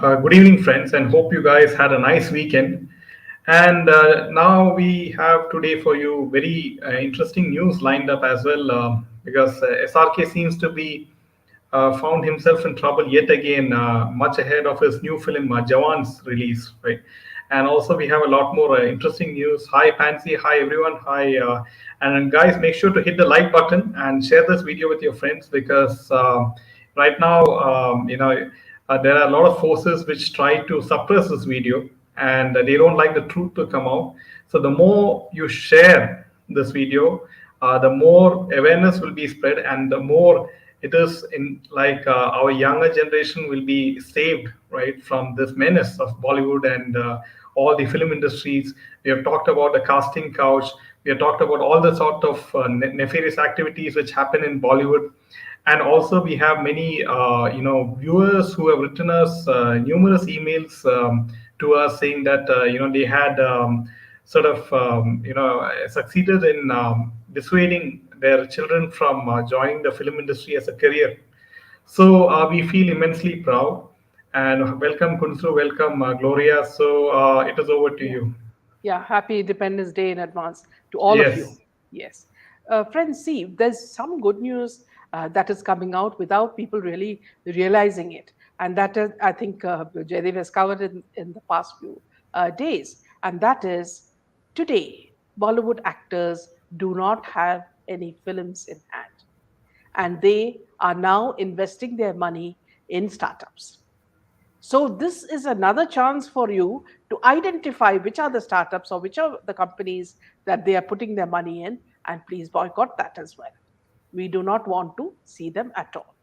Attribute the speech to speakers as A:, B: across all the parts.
A: Good evening, friends, and hope you guys had a nice weekend. And now we have today for you very interesting news lined up as well, because SRK seems to be found himself in trouble yet again, much ahead of his new film Jawan's release, right? And also we have a lot more interesting news. Hi Pansy, hi everyone, hi, and guys, make sure to hit the like button and share this video with your friends because right now, there are a lot of forces which try to suppress this video and they don't like the truth to come out. So the more you share this video, the more awareness will be spread and the more it is in like our younger generation will be saved, right, from this menace of Bollywood and all the film industries. We have talked about the casting couch. We have talked about all the sort of nefarious activities which happen in Bollywood, and also we have many viewers who have written us numerous emails to us saying that they had sort of succeeded in dissuading their children from joining the film industry as a career. So we feel immensely proud. And welcome, Kunsu. Welcome, Gloria. So it is over to
B: Yeah.
A: you.
B: Yeah. Happy Independence Day in advance to all of you.
A: Yes.
B: Yes. Friends, see, there's some good news that is coming out without people really realizing it. And that is, I think, Jaydev has covered in the past few days. And that is today, Bollywood actors do not have any films in hand. And they are now investing their money in startups. So this is another chance for you to identify which are the startups or which are the companies that they are putting their money in, and please boycott that as well. We do not want to see them at all.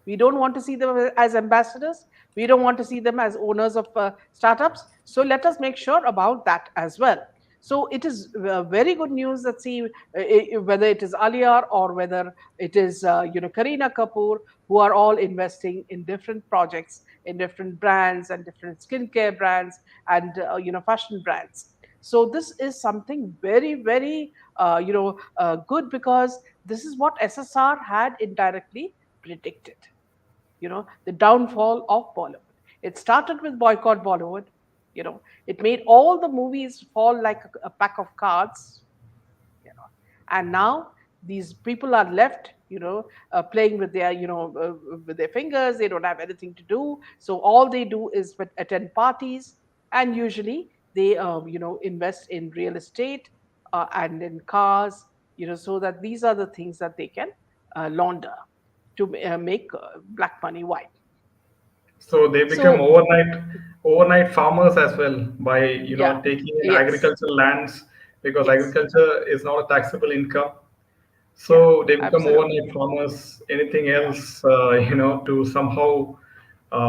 B: We don't want to see them as ambassadors. We don't want to see them as owners of startups. So let us make sure about that as well. So it is very good news that see whether it is Alia or whether it is Kareena Kapoor, who are all investing in different projects in different brands and different skincare brands and fashion brands. So this is something very good because this is what SSR had indirectly predicted. The downfall of Bollywood. It started with boycott Bollywood. It made all the movies fall like a pack of cards. And now these people are left playing with their with their fingers. They don't have anything to do, so all they do is attend parties, and usually they invest in real estate and in cars, so that these are the things that they can launder to make black money white.
A: So they become
B: So
A: overnight farmers as well by
B: yeah,
A: taking in
B: yes,
A: agricultural lands because
B: yes,
A: agriculture is not a taxable income.
B: yeah,
A: So they become
B: absolutely,
A: overnight farmers. Anything
B: yeah,
A: else, to somehow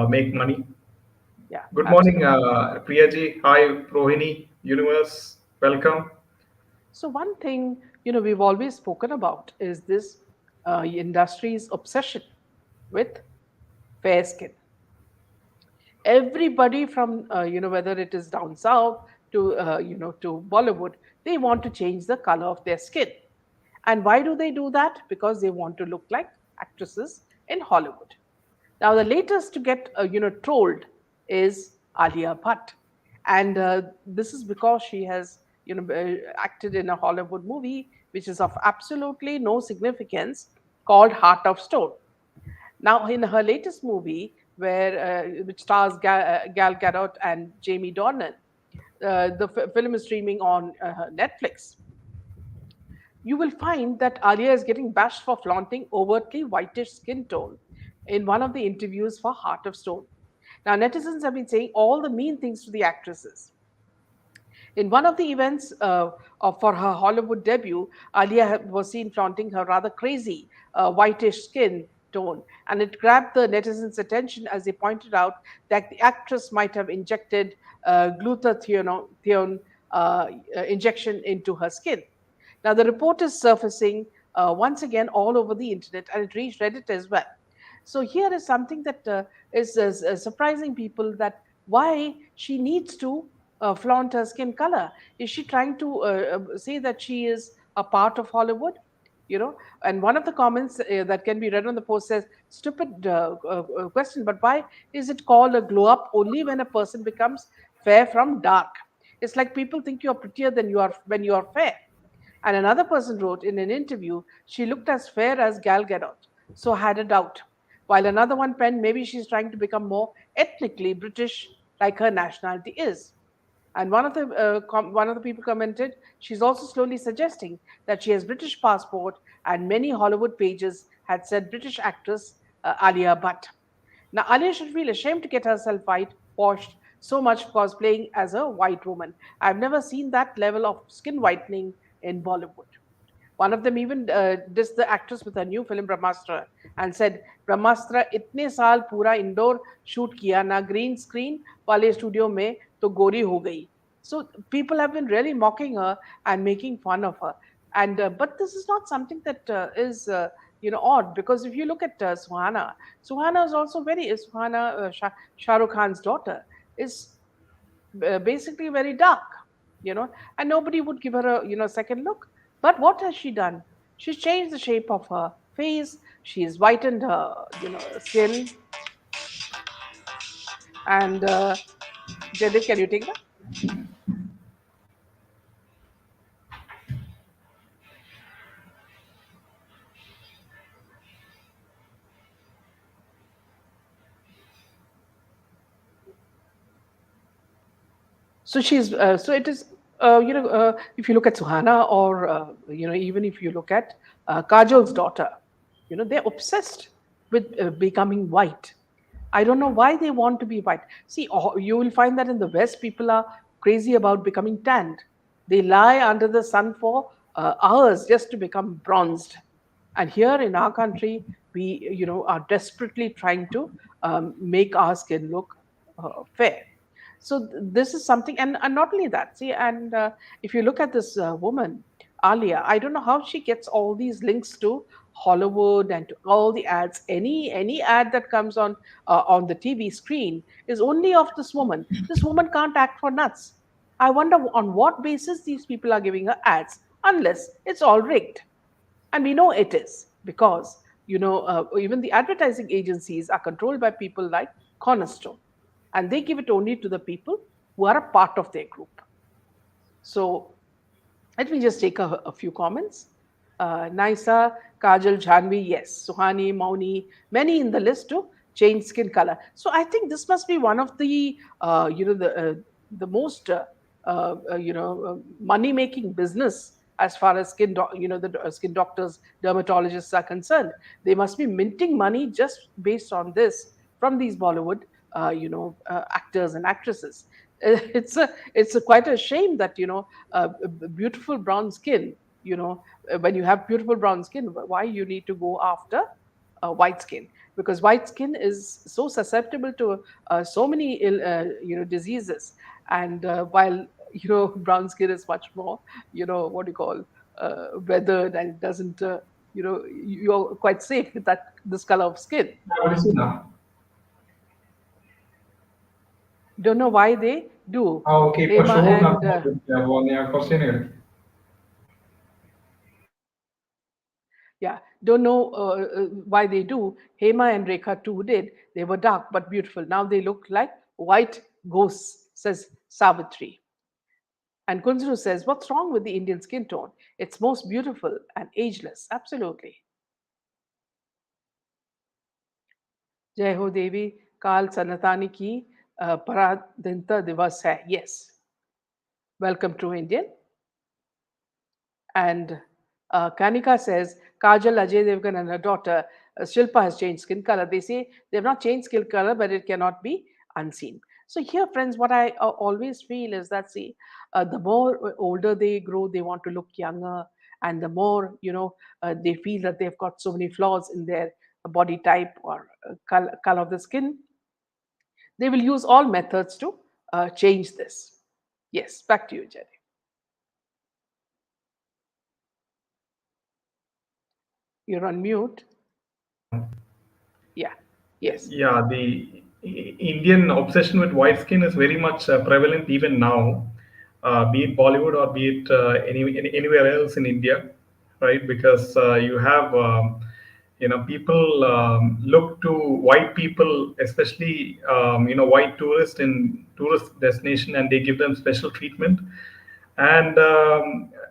A: make money.
B: yeah,
A: Good morning,
B: absolutely.
A: Priyaji. Hi, Rohini. Universe. Welcome.
B: So one thing we've always spoken about is this industry's obsession with fair skin. Everybody from whether it is down south to to Bollywood, they want to change the color of their skin. And why do they do that? Because they want to look like actresses in Hollywood. Now, the latest to get trolled is Alia Bhatt, and this is because she has acted in a Hollywood movie which is of absolutely no significance called Heart of Stone. Now, in her latest movie, which stars Gal Gadot and Jamie Dornan, the film is streaming on Netflix. You will find that Alia is getting bashed for flaunting overtly whitish skin tone in one of the interviews for Heart of Stone. Now, netizens have been saying all the mean things to the actresses. In one of the events for her Hollywood debut, Alia was seen flaunting her rather crazy whitish skin tone, and it grabbed the netizens' attention as they pointed out that the actress might have injected glutathione injection into her skin. Now, the report is surfacing once again all over the internet, and it reached Reddit as well. So here is something that is surprising people, that why she needs to flaunt her skin color. Is she trying to say that she is a part of Hollywood? And one of the comments that can be read on the post says, stupid question, but why is it called a glow up only when a person becomes fair from dark? It's like people think you're prettier than you are when you are fair. And another person wrote in an interview, she looked as fair as Gal Gadot, so had a doubt. While another one penned, maybe she's trying to become more ethnically British like her nationality is. And one of the people commented, she's also slowly suggesting that she has British passport, and many Hollywood pages had said British actress Alia Bhatt. Now, Alia should feel ashamed to get herself washed so much for cosplaying as a white woman. I've never seen that level of skin whitening in Bollywood. One of them even dissed the actress with her new film Brahmastra and said, Brahmastra itne saal pura indoor shoot kiya na green screen wale studio mein to gori ho gayi. So people have been really mocking her and making fun of her. And but this is not something that is odd, because if you look at Suhana is also Suhana, Shah Rukh Khan's daughter, is basically very dark, and nobody would give her a second look. But what has she done? She's changed the shape of her face. She's whitened her skin. And Jadid, can you take that? So she's so it is if you look at Suhana, or even if you look at Kajal's daughter, they're obsessed with becoming white. I don't know why they want to be white. See, you will find that in the West, people are crazy about becoming tanned. They lie under the sun for hours just to become bronzed. And here in our country, we are desperately trying to make our skin look fair. So this is something, and not only that. See, and if you look at this woman, Alia, I don't know how she gets all these links to Hollywood and to all the ads. Any ad that comes on the TV screen is only of this woman. This woman can't act for nuts. I wonder on what basis these people are giving her ads, unless it's all rigged. And we know it is, because even the advertising agencies are controlled by people like Cornerstone, and they give it only to the people who are a part of their group. So let me just take a few comments. Naisa, Kajal, Janvi, yes. Suhani, Mauni, many in the list to change skin color. So I think this must be one of the the most money making business as far as the skin doctors, dermatologists are concerned. They must be minting money just based on this from these Bollywood actors and actresses. It's quite a shame that beautiful brown skin, when you have beautiful brown skin, why you need to go after white skin? Because white skin is so susceptible to so many diseases. And while brown skin is much more what do you call weathered, and it doesn't you're quite safe with that this color of skin.
A: Valicina.
B: Don't know why they do.
A: Okay, for
B: Hema
A: sure.
B: and
A: Question here.
B: yeah, don't know why they do. Hema and Rekha too did. They were dark but beautiful. Now they look like white ghosts, says Savitri. And Kunzru says, what's wrong with the Indian skin tone? It's most beautiful and ageless. Absolutely. Jai Ho Devi, Kal Sanatani ki Paradinta Divas hai. Yes. Welcome to Indian. And Kanika says, Kajal, Ajay Devgan, and her daughter Shilpa has changed skin color. They say they have not changed skin color, but it cannot be unseen. So here, friends, what I always feel is that, see, the more older they grow, they want to look younger, and the more they feel that they've got so many flaws in their body type or color of the skin, they will use all methods to change this. Yes, back to you, Jerry. You're on mute. Yeah. Yes.
A: Yeah, the Indian obsession with white skin is very much prevalent even now, be it Bollywood or be it anywhere else in India. right? Because you have people look to white people, especially white tourists in tourist destination, and they give them special treatment. And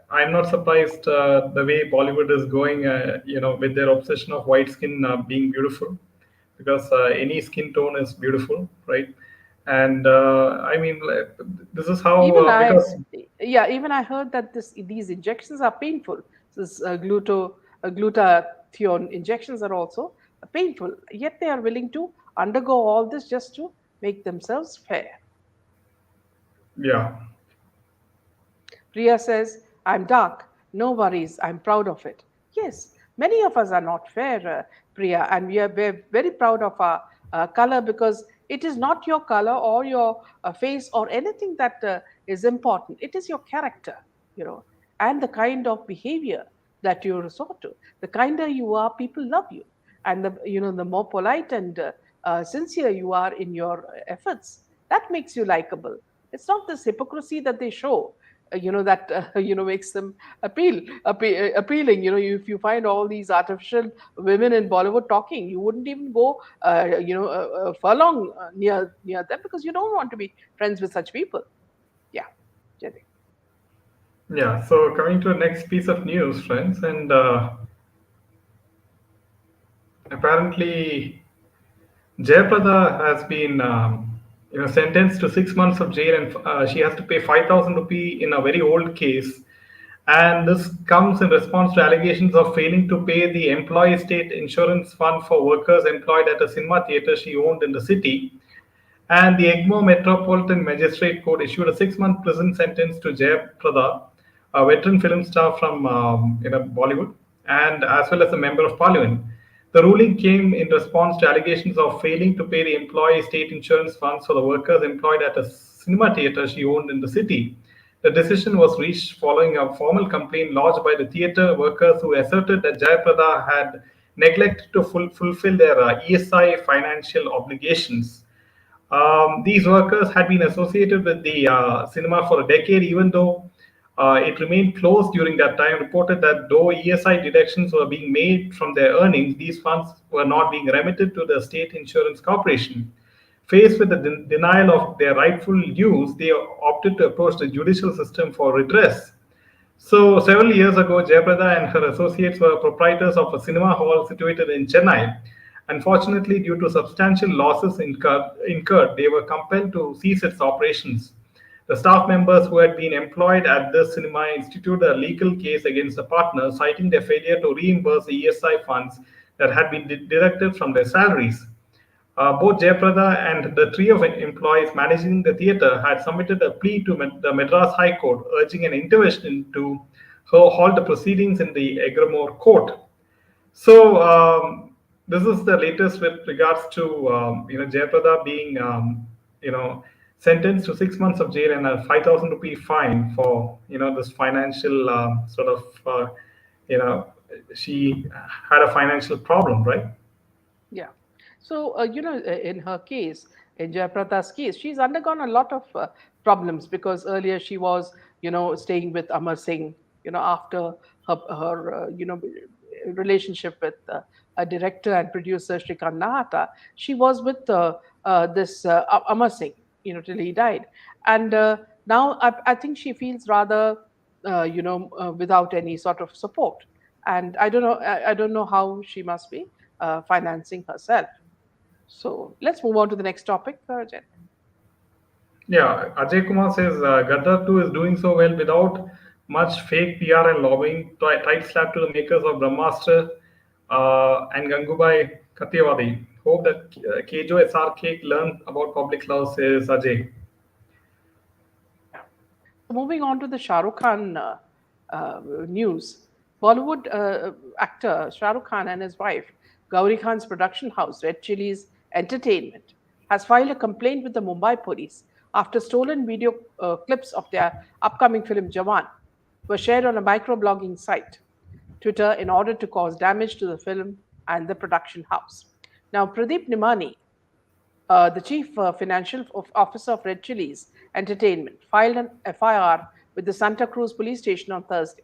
A: I'm not surprised the way Bollywood is going, with their obsession of white skin being beautiful, because any skin tone is beautiful, right? And I mean, this is how
B: Even I,
A: because
B: yeah, even I heard that these injections are painful. This glutathione injections are also painful. Yet they are willing to undergo all this just to make themselves fair.
A: yeah.
B: Priya says, I'm dark. No worries. I'm proud of it. Yes, many of us are not fair, Priya, and we're very proud of our color because it is not your color or your face or anything that is important. It is your character, you know, and the kind of behavior that you resort to. The kinder you are, people love you, and the more polite and sincere you are in your efforts, that makes you likable. It's not this hypocrisy that they show, that makes them appealing. If you find all these artificial women in Bollywood talking, you wouldn't even go furlong near them because you don't want to be friends with such people. Yeah, Jyoti.
A: Yeah, so coming to the next piece of news, friends, and apparently Jaya Prada has been, sentenced to 6 months of jail, and she has to pay 5,000 rupee in a very old case. And this comes in response to allegations of failing to pay the employee state insurance fund for workers employed at a cinema theater she owned in the city. And the Egmore Metropolitan Magistrate Court issued a 6-month prison sentence to Jaya Prada, a veteran film star from Bollywood, and as well as a member of parliament. The ruling came in response to allegations of failing to pay the employee state insurance funds for the workers employed at a cinema theater she owned in the city. The decision was reached following a formal complaint lodged by the theater workers who asserted that Jayaprada had neglected to fulfill their ESI financial obligations. These workers had been associated with the cinema for a decade, even though it remained closed during that time. Reported that though ESI deductions were being made from their earnings, these funds were not being remitted to the State Insurance Corporation. Faced with the denial of their rightful dues, they opted to approach the judicial system for redress. So, several years ago, Jayaprada and her associates were proprietors of a cinema hall situated in Chennai. Unfortunately, due to substantial losses incurred, they were compelled to cease its operations. The staff members who had been employed at this cinema instituted a legal case against the partner, citing their failure to reimburse the ESI funds that had been deducted from their salaries. Both Jayaprada and the trio of employees managing the theatre had submitted a plea to the Madras High Court urging an intervention to halt the proceedings in the Egramore court. So this is the latest with regards to Jayaprada being sentenced to 6 months of jail and a 5,000 rupee fine for this financial sort of you know she had a financial problem, right?
B: Yeah. So, in her case, in Jayaprada's case, she's undergone a lot of problems because earlier she was, staying with Amar Singh, after her relationship with a director and producer, Shrikant Nahata, she was with this Amar Singh, till he died. And now I think she feels rather, without any sort of support. And I don't know how she must be financing herself. So let's move on to the next topic, Jen.
A: Yeah, Ajay Kumar says Gaddar 2 is doing so well without much fake PR and lobbying. Tight slap to the makers of Brahmastra and Gangubai Kathiawadi. Hope that Kejo SRK learn about public law, says Ajay.
B: Yeah. So moving on to the Shah Rukh Khan news, Bollywood actor Shah Rukh Khan and his wife Gauri Khan's production house, Red Chillies Entertainment, has filed a complaint with the Mumbai police after stolen video clips of their upcoming film Jawan were shared on a microblogging site, Twitter, in order to cause damage to the film and the production house. Now, Pradeep Nimani, the chief financial officer of Red Chillies Entertainment, filed an FIR with the Santa Cruz police station on Thursday.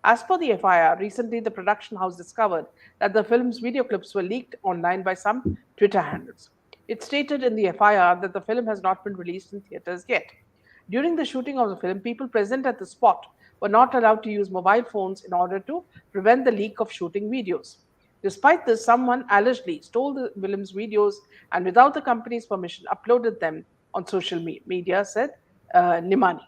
B: As per the FIR, recently the production house discovered that the film's video clips were leaked online by some Twitter handles. It stated in the FIR that the film has not been released in theaters yet. During the shooting of the film, people present at the spot were not allowed to use mobile phones in order to prevent the leak of shooting videos. Despite this, someone allegedly stole the film's videos and, without the company's permission, uploaded them on social media, said Nimani.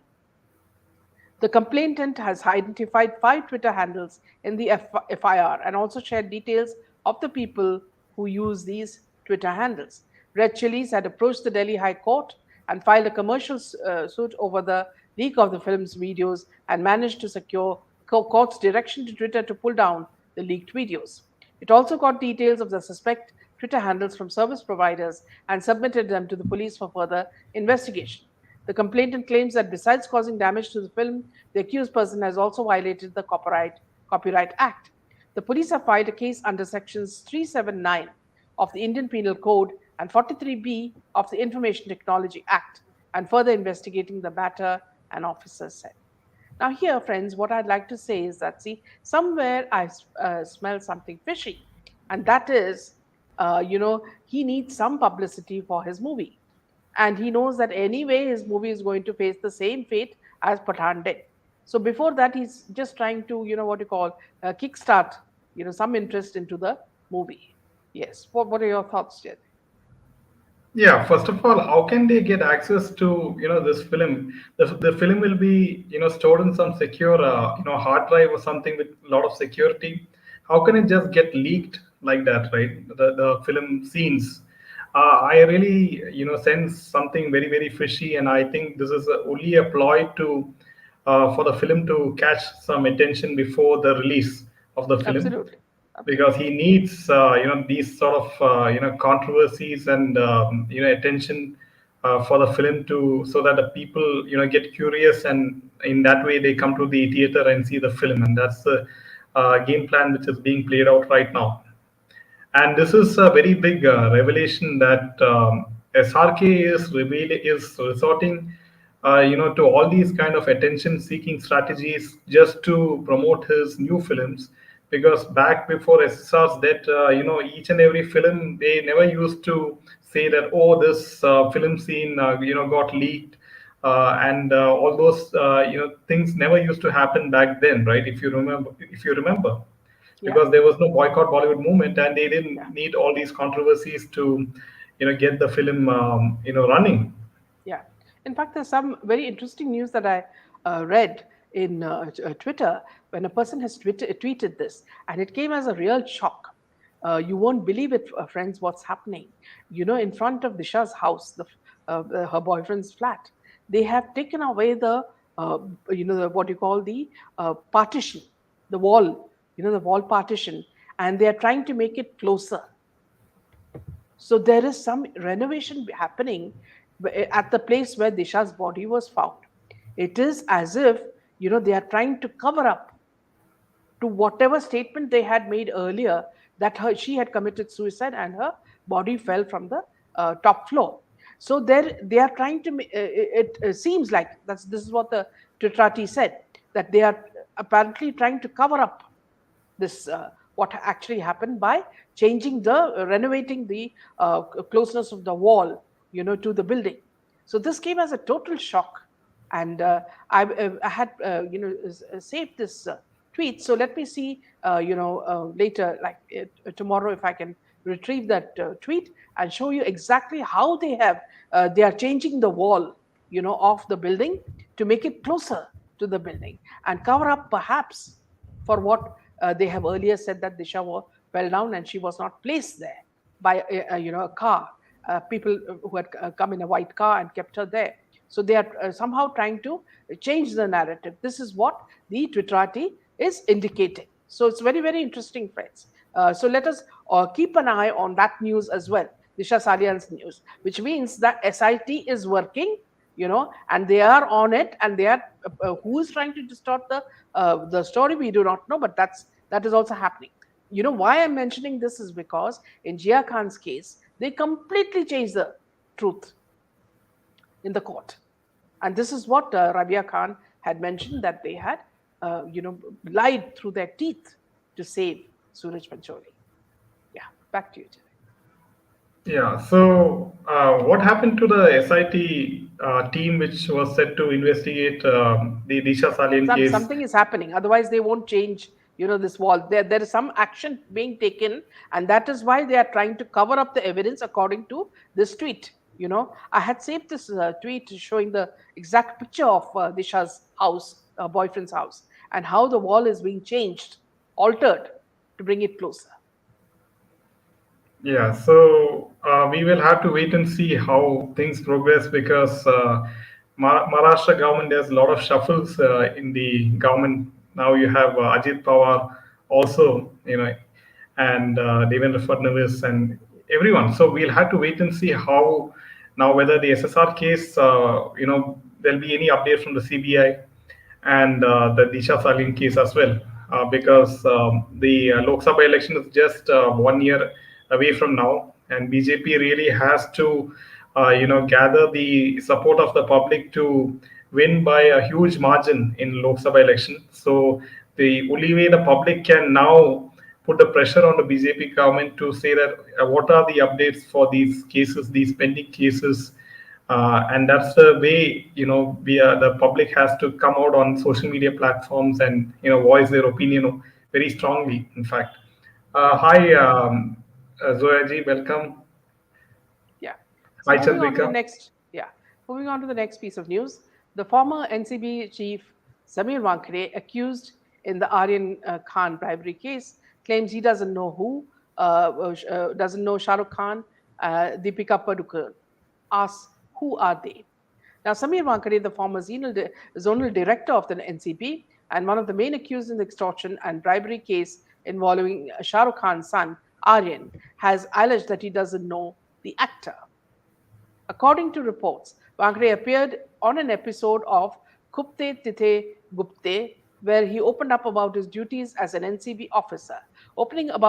B: The complainant has identified 5 Twitter handles in the FIR and also shared details of the people who use these Twitter handles. Red Chillies had approached the Delhi High Court and filed a commercial suit over the leak of the film's videos and managed to secure court's direction to Twitter to pull down the leaked videos. It also got details of the suspect Twitter handles from service providers and submitted them to the police for further investigation. The complainant claims that besides causing damage to the film, the accused person has also violated the Copyright Act. The police have filed a case under sections 379 of the Indian Penal Code and 43B of the Information Technology Act and further investigating the matter, an officer said. Now, here, friends, what I'd like to say is that, see, somewhere I smell something fishy, and that is, he needs some publicity for his movie. And he knows that anyway his movie is going to face the same fate as Pathan did. So before that, he's just trying to, kickstart, some interest into the movie. Yes. What are your thoughts, Jed?
A: Yeah, first of all, how can they get access to this film? The film will be stored in some secure hard drive or something with a lot of security. How can it just get leaked like that, right? The film scenes. I really sense something very very fishy, and I think this is only a ploy to for the film to catch some attention before the release of the film,
B: Absolutely.
A: because
B: Absolutely.
A: he needs these sort of controversies and attention for the film to, so that the people get curious, and in that way they come to the theater and see the film, and that's the game plan which is being played out right now. And this is a very big revelation that SRK is resorting, to all these kind of attention-seeking strategies just to promote his new films. Because back before SSR's death, each and every film they never used to say that, oh, this film scene got leaked, and all those things never used to happen back then, right? If you remember,
B: Yeah.
A: because there was no boycott Bollywood movement, and they
B: Yeah.
A: didn't need all these controversies to, get the film, running.
B: Yeah. In fact, there's some very interesting news that I read in Twitter when a person has tweeted this, and it came as a real shock. You won't believe it, friends, what's happening. In front of Disha's house, her boyfriend's flat, they have taken away uh, what you call the partition, the wall, the wall partition, and they are trying to make it closer. So there is some renovation happening at the place where Disha's body was found. It is as if they are trying to cover up to whatever statement they had made earlier that she had committed suicide and her body fell from the top floor. So there they are trying to. It seems like this is what the Titrati said, that they are apparently trying to cover up this what actually happened by changing the renovating the closeness of the wall to the building. So this came as a total shock, and I had saved this tweet. So let me see later, like tomorrow, if I can retrieve that tweet and show you exactly how they are changing the wall of the building to make it closer to the building and cover up perhaps for what they have earlier said, that Disha fell down and she was not placed there by a car. People who had come in a white car and kept her there. So they are somehow trying to change the narrative. This is what the Twitterati is indicating. So it's very, very interesting, friends. So let us keep an eye on that news as well, Disha Salian's news, which means that SIT is working, and they are on it, and they are who is trying to distort the story, we do not know, but that is also happening. Why I'm mentioning this is because in Jia Khan's case, they completely changed the truth in the court. And this is what Rabia Khan had mentioned, that they had lied through their teeth to save Suraj Pancholi. Yeah, back to you, Jay.
A: Yeah. So, what happened to the SIT team which was set to investigate the Disha Salin case?
B: Something is happening, otherwise they won't change this wall. There is some action being taken, and that is why they are trying to cover up the evidence according to this tweet. I had saved this tweet showing the exact picture of Disha's house, boyfriend's house, and how the wall is being changed, altered to bring it closer.
A: Yeah, so we will have to wait and see how things progress because Maharashtra government has a lot of shuffles in the government. Now you have Ajit Pawar also, and Devendra Fadnavis and everyone. So we'll have to wait and see how now whether the SSR case, there'll be any update from the CBI and the Disha Salin case as well, because the Lok Sabha election is just 1 year away from now, and BJP really has to, gather the support of the public to win by a huge margin in Lok Sabha election. So the only way the public can now put the pressure on the BJP government to say that what are the updates for these cases, these pending cases, and that's the way we are, the public has to come out on social media platforms and voice their opinion very strongly. In fact, hi Zoya ji, welcome.
B: Yeah. So
A: Hi
B: moving on to the
A: Chandrika.
B: next, yeah, moving on to the next piece of news. The former NCB chief Samir Wankhede, accused in the Aryan Khan bribery case, claims he doesn't know Shah Rukh Khan, Deepika Padukone. Asks, who are they? Now, Samir Wankhede, the former zonal director of the NCP and one of the main accused in the extortion and bribery case involving Shah Rukh Khan's son, Aryan, has alleged that he doesn't know the actor. According to reports, Wankhede appeared on an episode of Kupte Tithe Gupte, where he opened up about his duties as an NCB officer. Opening up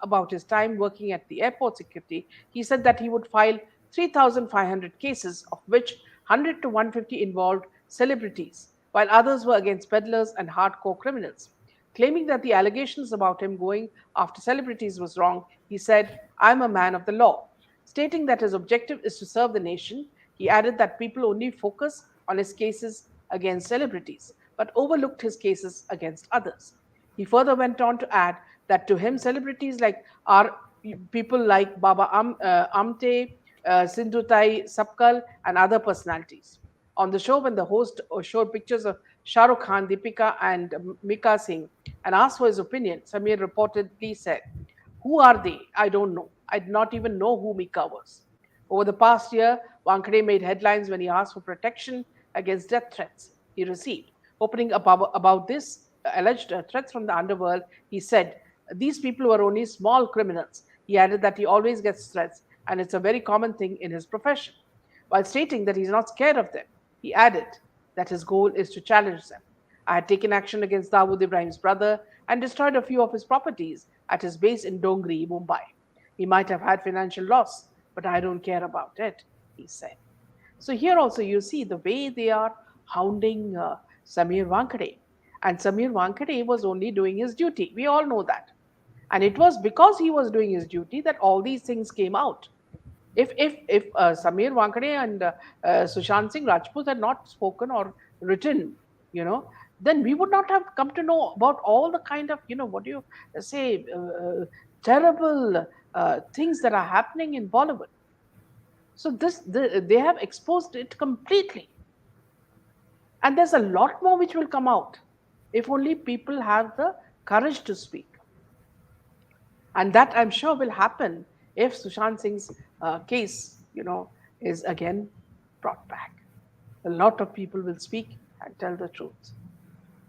B: about his time working at the airport security, he said that he would file 3,500 cases, of which 100 to 150 involved celebrities, while others were against peddlers and hardcore criminals. Claiming that the allegations about him going after celebrities was wrong, he said, I'm a man of the law. Stating that his objective is to serve the nation, he added that people only focus on his cases against celebrities, but overlooked his cases against others. He further went on to add that to him, celebrities are people like Baba Amte, Sindhutai Sapkal, and other personalities. On the show, when the host showed pictures of Shah Rukh Khan, Deepika, and Mika Singh and asked for his opinion, Samir reportedly said, who are they? I don't know. I did not even know who Mika was. Over the past year, Wankhede made headlines when he asked for protection against death threats he received. Opening up about this alleged threats from the underworld, he said, these people were only small criminals. He added that he always gets threats, and it's a very common thing in his profession. While stating that he's not scared of them, he added that his goal is to challenge them. I had taken action against Dawood Ibrahim's brother and destroyed a few of his properties at his base in Dongri, Mumbai. He might have had financial loss, but I don't care about it, he said. So here also you see the way they are hounding Samir Wankhede. And Samir Wankhede was only doing his duty. We all know that. And it was because he was doing his duty that all these things came out. If Samir Wankhede and Sushant Singh Rajput had not spoken or written, then we would not have come to know about all the kind of, what do you say, terrible things that are happening in Bollywood. So they have exposed it completely. And there's a lot more which will come out if only people have the courage to speak. And that I'm sure will happen if Sushant Singh's case, is again brought back. A lot of people will speak and tell the truth.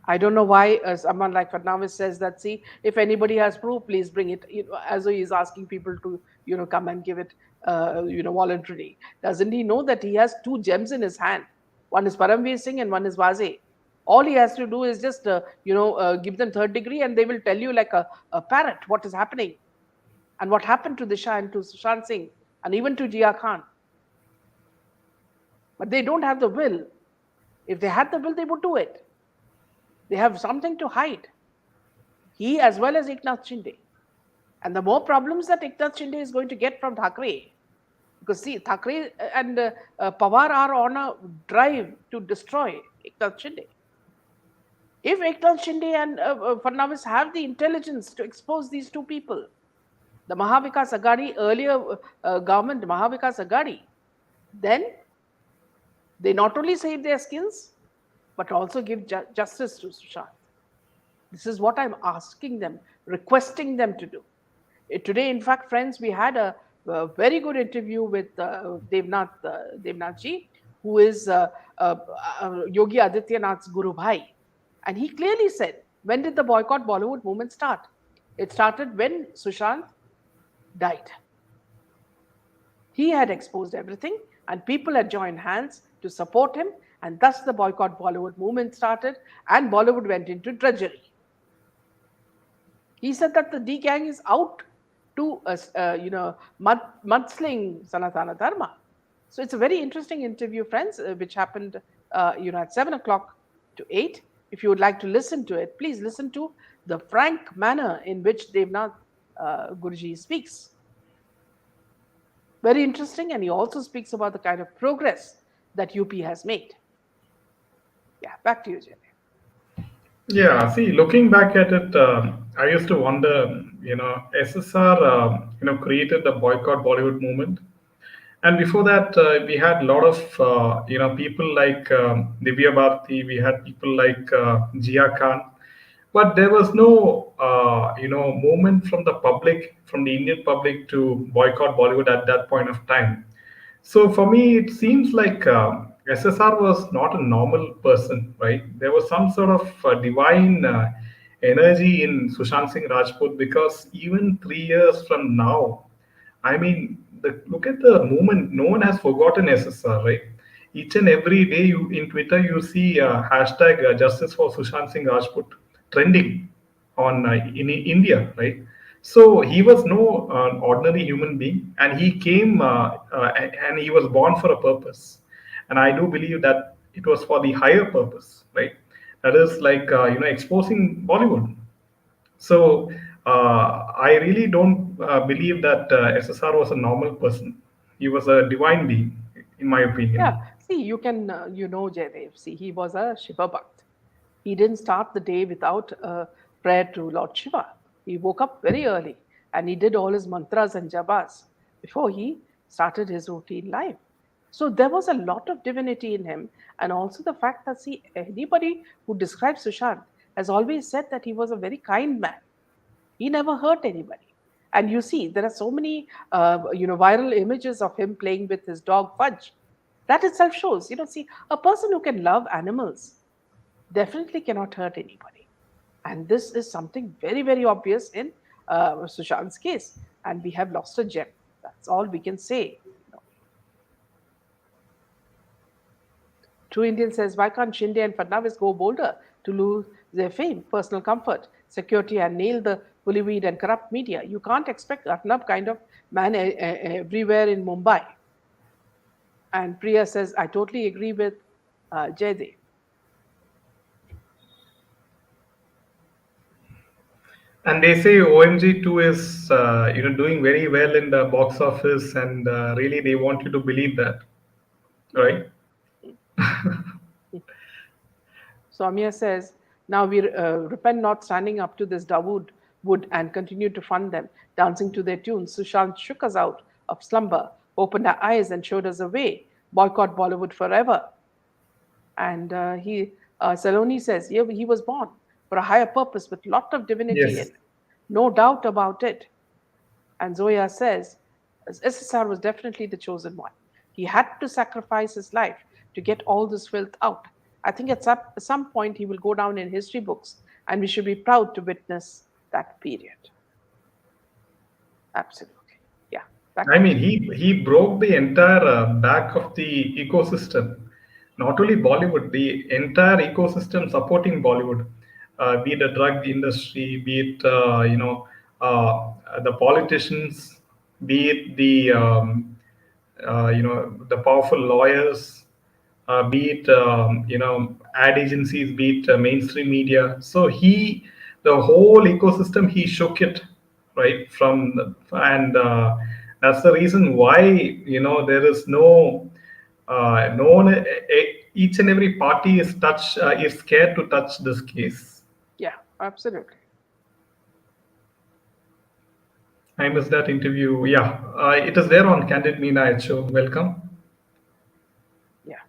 B: I don't know why someone like Fadnavis says that, see, if anybody has proof, please bring it, as though he's asking people to, come and give it, voluntarily. Doesn't he know that he has two gems in his hand? One is Paramveer Singh and one is Vaze. All he has to do is just, give them third degree and they will tell you like a parrot what is happening and what happened to Disha and to Sushant Singh and even to Jia Khan. But they don't have the will. If they had the will, they would do it. They have something to hide. He as well as Eknath Shinde. And the more problems that Eknath Shinde is going to get from Thackeray, because see, Thackeray and Pawar are on a drive to destroy Eknath Shinde. If Eknath Shinde and Fadnavis have the intelligence to expose these two people, the Mahavikas Agadi, earlier government, Mahavikas Agadi, then they not only save their skills, but also give justice to Sushant. This is what I'm asking them, requesting them to do. Today, in fact, friends, we had a very good interview with Devnath ji, who is Yogi Adityanath's Guru Bhai. And he clearly said, when did the boycott Bollywood movement start? It started when Sushant died. He had exposed everything, and people had joined hands to support him, and thus the boycott Bollywood movement started, and Bollywood went into drudgery. He said that the D gang is out to mudsling Sanatana Dharma. So it's a very interesting interview, friends, which happened at 7 o'clock to 8. If you would like to listen to it, please listen to the frank manner in which Devnath Guruji speaks. Very interesting, and he also speaks about the kind of progress that UP has made. Yeah, back to you, Jay.
A: Yeah, see, looking back at it, I used to wonder, SSR, created the boycott Bollywood movement. And before that, we had a lot of, people like Divya Bharti, we had people like Jia Khan, but there was no, movement from the public, from the Indian public to boycott Bollywood at that point of time. So for me, it seems like SSR was not a normal person, right? There was some sort of divine energy in Sushant Singh Rajput, because even 3 years from now, I mean, look at the movement. No one has forgotten SSR, right? Each and every day, you in Twitter, you see hashtag Justice for Sushant Singh Rajput trending on in India, right? So he was no ordinary human being, and he came and he was born for a purpose, and I do believe that it was for the higher purpose, right? That is like exposing Bollywood. So I really don't believe that SSR was a normal person. He was a divine being, in my
B: Yeah,
A: opinion.
B: see, you can, Jaydev. See, he was a Shiva Bhakt. He didn't start the day without a prayer to Lord Shiva. He woke up very early and he did all his mantras and jabas before he started his routine life. So there was a lot of divinity in him, and also the fact that, see, anybody who describes Sushant has always said that he was a very kind man. He never hurt anybody. And you see, there are so many, viral images of him playing with his dog Fudge. That itself shows, see, a person who can love animals definitely cannot hurt anybody. And this is something very, very obvious in Sushant's case. And we have lost a gem. That's all we can say. True Indian says, why can't Shinde and Fadnavis go bolder to lose their fame, personal comfort, security, and nail the bullyweed and corrupt media? You can't expect Arnab kind of man everywhere in Mumbai. And Priya says, I totally agree with Jaydev.
A: And they say OMG 2 is doing very well in the box office, and really they want you to believe that, right?
B: Soumya says, now we repent not standing up to this Dawood wood and continue to fund them, dancing to their tunes. Sushant shook us out of slumber, opened our eyes and showed us a way. Boycott Bollywood forever. And Saloni says, yeah, he was born for a higher purpose with lot of divinity in
A: Yes.
B: him. No doubt about it. And Zoya says, SSR was definitely the chosen one. He had to sacrifice his life to get all this filth out. I think at some point he will go down in history books, and we should be proud to witness that period. Absolutely. Yeah. Back
A: I
B: to you,
A: mean,
B: Jay.
A: he broke the entire back of the ecosystem. Not only Bollywood, the entire ecosystem supporting Bollywood, be it the drug industry, be it the politicians, be it the the powerful lawyers, be it ad agencies, be it mainstream media. So the whole ecosystem, he shook it, right? And that's the reason why, there is no one, each and every party is scared to touch this case.
B: Yeah, absolutely.
A: I missed that interview. Yeah, it is there on Candid Meena Show. Welcome.
B: Yeah.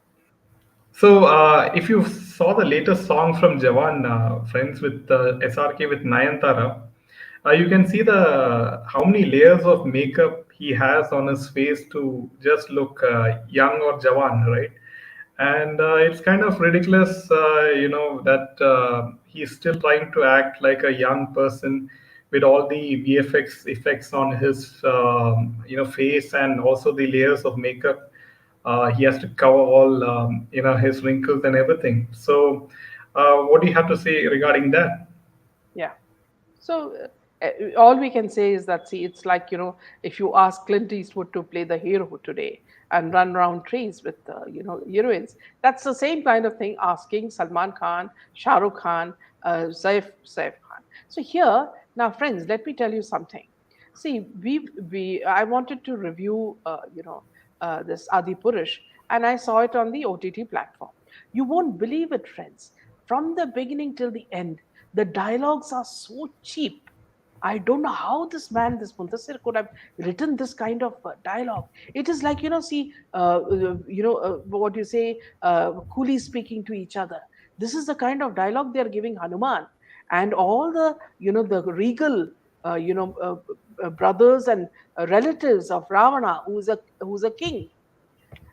A: So, if you saw the latest song from Jawan Friends with SRK with Nayantara, you can see the how many layers of makeup he has on his face to just look young or Jawan, right? And it's kind of ridiculous, that he's still trying to act like a young person with all the VFX effects on his, face, and also the layers of makeup. He has to cover all, his wrinkles and everything. So, what do you have to say regarding that?
B: Yeah. So all we can say is that, see, it's like, if you ask Clint Eastwood to play the hero today and run around trees with heroines, that's the same kind of thing asking Salman Khan, Shah Rukh Khan, Saif Khan. So here now, friends, let me tell you something. See, we I wanted to review this Adi Purush, and I saw it on the OTT platform. You won't believe it, friends. From the beginning till the end, the dialogues are so cheap. I don't know how this man, this Muntasir, could have written this kind of dialogue. It is like, see, what you say, coolies speaking to each other. This is the kind of dialogue they are giving Hanuman, and all the, the regal, brothers and relatives of Ravana, who's a king,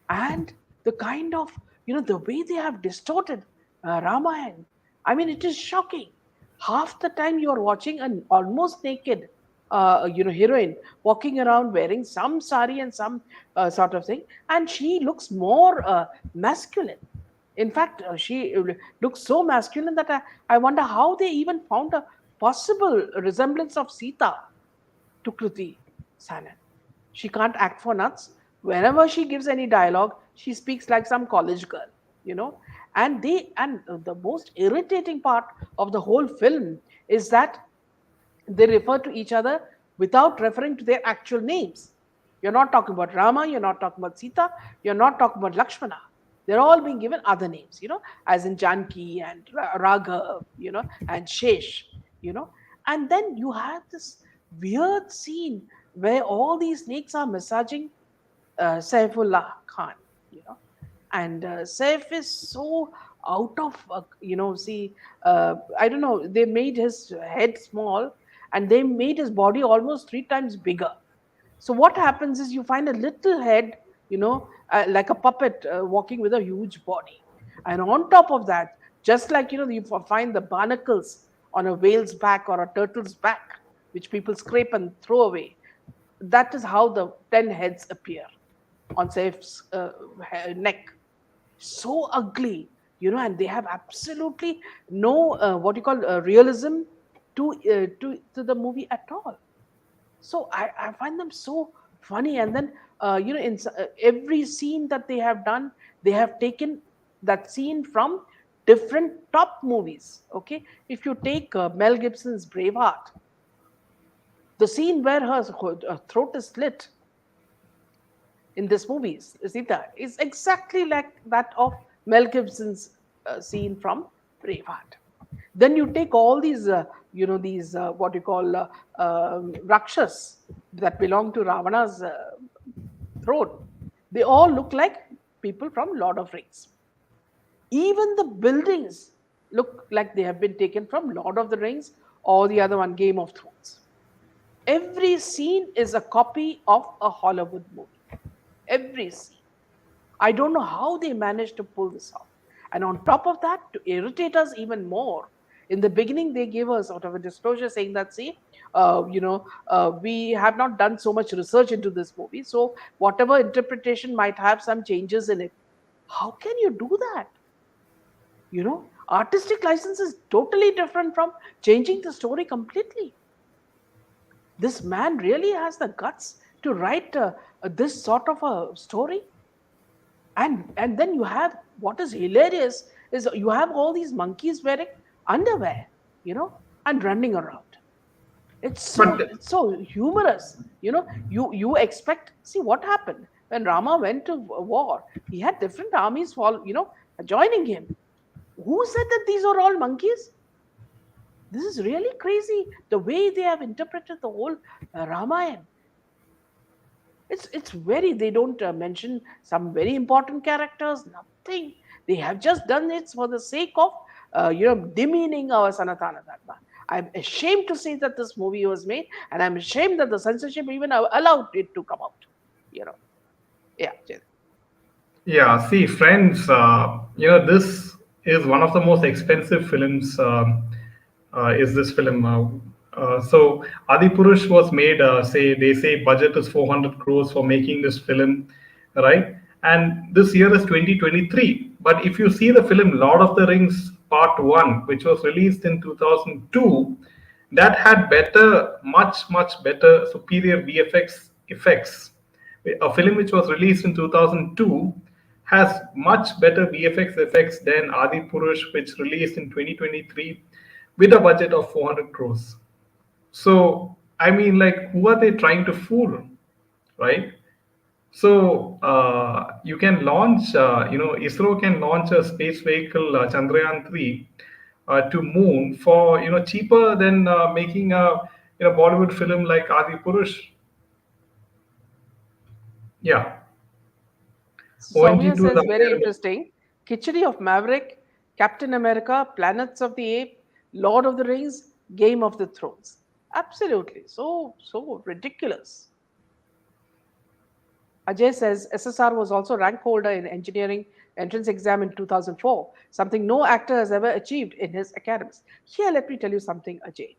B: and the kind of, the way they have distorted Ramayana. I mean, it is shocking. Half the time you are watching an almost naked heroine walking around wearing some sari and some sort of thing, and she looks more masculine. In fact, she looks so masculine that I wonder how they even found a possible resemblance of Sita to Kriti Sanon. She can't act for nuts. Whenever she gives any dialogue, she speaks like some college girl, you know. And the most irritating part of the whole film is that they refer to each other without referring to their actual names. You're not talking about Rama, you're not talking about Sita, you're not talking about Lakshmana. They're all being given other names, as in Janki and Raghav, and Shesh, you know. And then you have this weird scene where all these snakes are massaging Saifullah Khan, and Saif is so out of, see, I don't know, they made his head small and they made his body almost 3 times bigger. So what happens is you find a little head, like a puppet walking with a huge body. And on top of that, just like, you find the barnacles on a whale's back or a turtle's back, which people scrape and throw away. That is how the 10 heads appear on Saif's neck. So ugly, and they have absolutely no what you call realism to the movie at all. So I find them so funny. And then in every scene that they have done, they have taken that scene from different top movies. Okay, if you take Mel Gibson's Braveheart, the scene where her throat is slit in this movie, Sita, is exactly like that of Mel Gibson's scene from Braveheart. Then you take all these, these what you call Rakshas that belong to Ravana's throne. They all look like people from Lord of Rings. Even the buildings look like they have been taken from Lord of the Rings or the other one, Game of Thrones. Every scene is a copy of a Hollywood movie. Every scene. I don't know how they managed to pull this off. And on top of that, to irritate us even more, in the beginning they gave us sort of a disclosure saying that, see, we have not done so much research into this movie, so whatever interpretation might have some changes in it. How can you do that? Artistic license is totally different from changing the story completely. This man really has the guts to write this sort of a story. And then you have what is hilarious is you have all these monkeys wearing underwear, you know, and running around.
A: But
B: It's so humorous. You expect. See what happened when Rama went to war. He had different armies joining him. Who said that these are all monkeys? This is really crazy. The way they have interpreted the whole Ramayana. It's very. They don't mention some very important characters. Nothing. They have just done it for the sake of demeaning our Sanatana Dharma. I'm ashamed to say that this movie was made, and I'm ashamed that the censorship even allowed it to come out. You know, yeah.
A: yeah, see, Friends, this is one of the most expensive films. Is this film? So Adipurush was made. They say budget is 400 crores for making this film, right? And this year is 2023. But if you see the film Lord of the Rings Part One, which was released in 2002, that had better, much better, superior VFX effects. A film which was released in 2002 has much better VFX effects than Adi Purush, which released in 2023 with a budget of 400 crores. So, I mean, like, who are they trying to fool, right? So, you can launch, ISRO can launch a space vehicle, Chandrayaan 3, to moon for, cheaper than making a, Bollywood film like Adi Purush. Yeah, owing
B: Soumya
A: to
B: says
A: the
B: very interesting. Khichdi of Maverick, Captain America, Planets of the Ape, Lord of the Rings, Game of the Thrones. Absolutely. So ridiculous. Ajay says SSR was also rank holder in engineering entrance exam in 2004, something no actor has ever achieved in his academies. Here, let me tell you something, Ajay.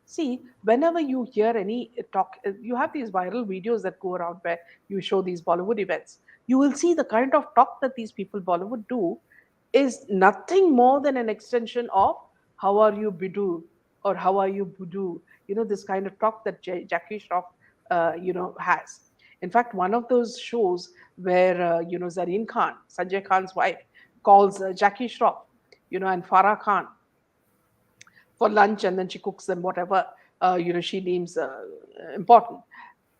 B: See, whenever you hear any talk, you have these viral videos that go around where you show these Bollywood events. You will see the kind of talk that these people Bollywood do is nothing more than an extension of how are you Bidu or how are you Budu. This kind of talk that Jackie Shroff, has. In fact, one of those shows where Zareen Khan, Sanjay Khan's wife, calls Jackie Shroff, and Farah Khan for lunch, and then she cooks them whatever she deems important.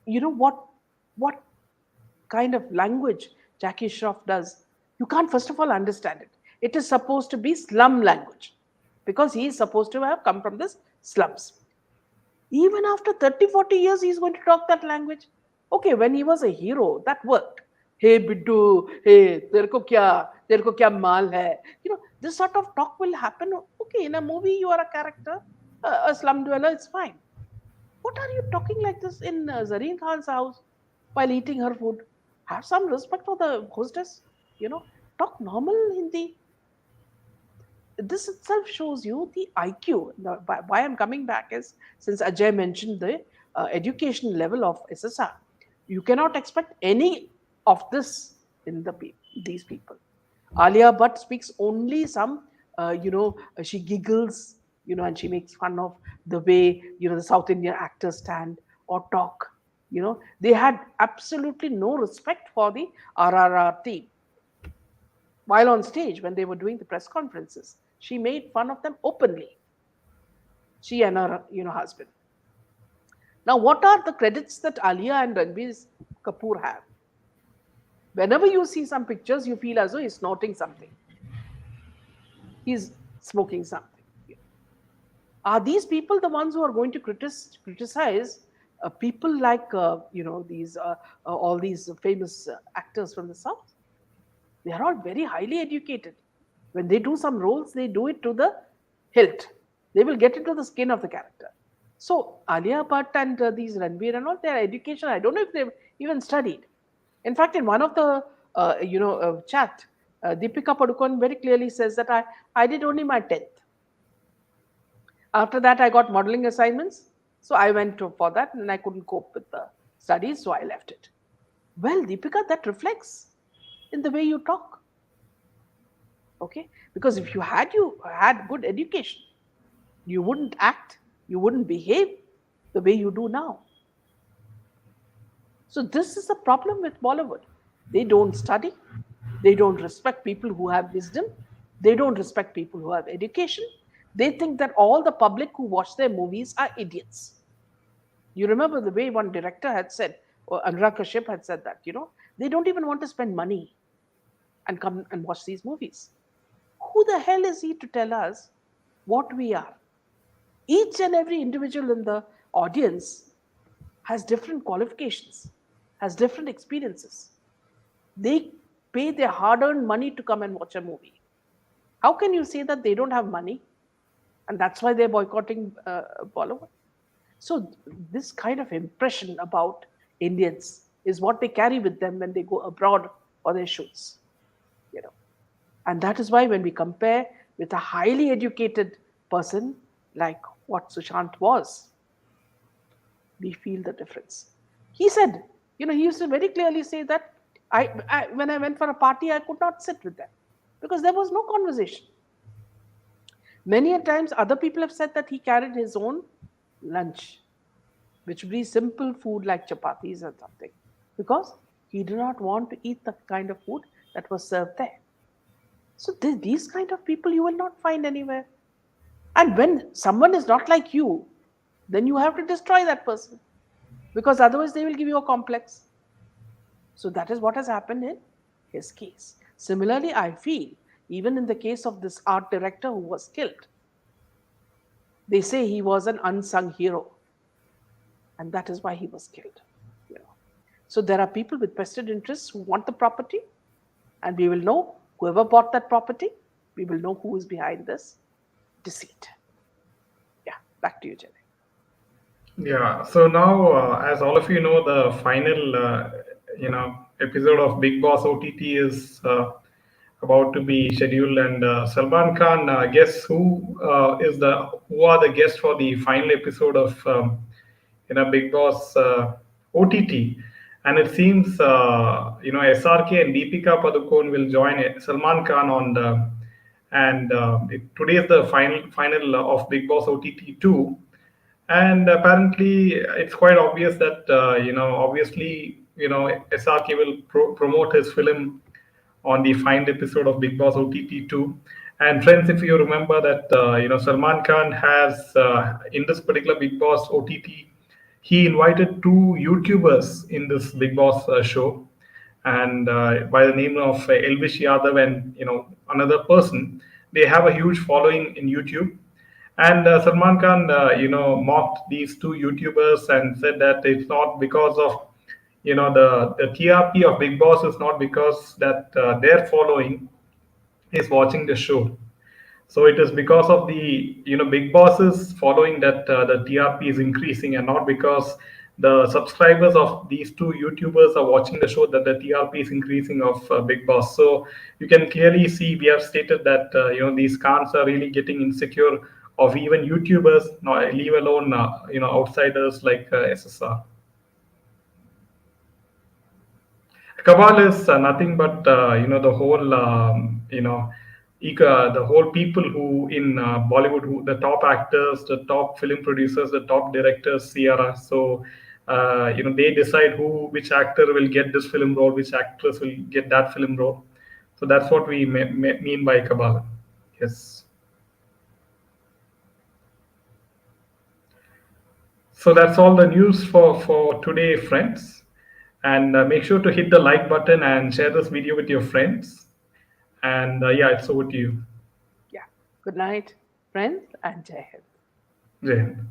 B: You know what kind of language Jackie Shroff does? You can't first of all understand it. It is supposed to be slum language because he is supposed to have come from this slums. Even after 30, 40 years, he's going to talk that language. Okay, when he was a hero, that worked. Hey, Biddu, hey, tere ko kya mal hai? This sort of talk will happen. Okay, in a movie, you are a character, a slum dweller, it's fine. What are you talking like this in Zareen Khan's house while eating her food? Have some respect for the hostess. Talk normal Hindi. This itself shows you the IQ. Why I'm coming back is since Ajay mentioned the education level of SSR, you cannot expect any of this in these people. Alia Bhatt speaks only some, she giggles, and she makes fun of the way, the South Indian actors stand or talk. They had absolutely no respect for the RRR team. While on stage, when they were doing the press conferences, she made fun of them openly. She and her, husband. Now, what are the credits that Alia and Ranbir Kapoor have? Whenever you see some pictures, you feel as though he's snorting something. He's smoking something. Are these people the ones who are going to criticize people like these all these famous actors from the south? They are all very highly educated. When they do some roles, they do it to the hilt. They will get into the skin of the character. So Alia Bhatt and these Ranveer and all, their education, I don't know if they've even studied. In fact, in one of the chat, Deepika Padukone very clearly says that I did only my 10th. After that, I got modeling assignments. So I went for that and I couldn't cope with the studies, so I left it. Well, Deepika, that reflects in the way you talk. Okay? Because if you had good education, you wouldn't act, you wouldn't behave the way you do now. So this is the problem with Bollywood. They don't study, they don't respect people who have wisdom, They don't respect people who have education. They think that all the public who watch their movies are idiots. You remember the way one director had said, or Anurag Kashyap had said that, they don't even want to spend money and come and watch these movies. Who the hell is he to tell us what we are? Each and every individual in the audience has different qualifications, has different experiences. They pay their hard earned money to come and watch a movie. How can you say that they don't have money and that's why they're boycotting Bollywood? So, this kind of impression about Indians is what they carry with them when they go abroad for their shoots. You know, and that is why when we compare with a highly educated person like what Sushant was, we feel the difference. He said, he used to very clearly say that when I went for a party, I could not sit with them because there was no conversation. Many a times, other people have said that he carried his own lunch, which would be simple food like chapatis or something, because he did not want to eat the kind of food that was served there. So these kind of people you will not find anywhere. And when someone is not like you, then you have to destroy that person because otherwise they will give you a complex. So that is what has happened in his case. Similarly, I feel even in the case of this art director who was killed, they say he was an unsung hero, and that is why he was killed. So there are people with vested interests who want the property, and we will know whoever bought that property. We will know who is behind this deceit. Yeah, back to you, Jenny.
A: Yeah. So now, as all of you know, the final, episode of Big Boss OTT is about to be scheduled, and Salman Khan, guess who are the guests for the final episode of Big Boss OTT, and it seems SRK and Deepika Padukone will join Salman Khan on the, and today is the final of Big Boss OTT 2, and apparently it's quite obvious that obviously SRK will promote his film on the final episode of Big Boss OTT 2. And friends, if you remember that Salman Khan has in this particular Big Boss OTT, he invited two YouTubers in this Big Boss show, and by the name of Elvish Yadav and another person. They have a huge following in YouTube, and Salman Khan, mocked these two YouTubers and said that it's not because of, the TRP of Big Boss is not because that their following is watching the show. So it is because of the Big Boss's following that the TRP is increasing, and not because the subscribers of these two YouTubers are watching the show that the TRP is increasing of Big Boss. So you can clearly see we have stated that these cons are really getting insecure of even YouTubers, not leave alone outsiders like SSR. Cabal is nothing but the whole the whole people who in Bollywood, who the top actors, the top film producers, the top directors, Sierra. So they decide which actor will get this film role, which actress will get that film role. So that's what we mean by Cabal. Yes. So that's all the news for today, friends. And make sure to hit the like button and share this video with your friends. And yeah, it's over to you.
B: Yeah. Good night, friends, and Jai Hind.
A: Jai Hind.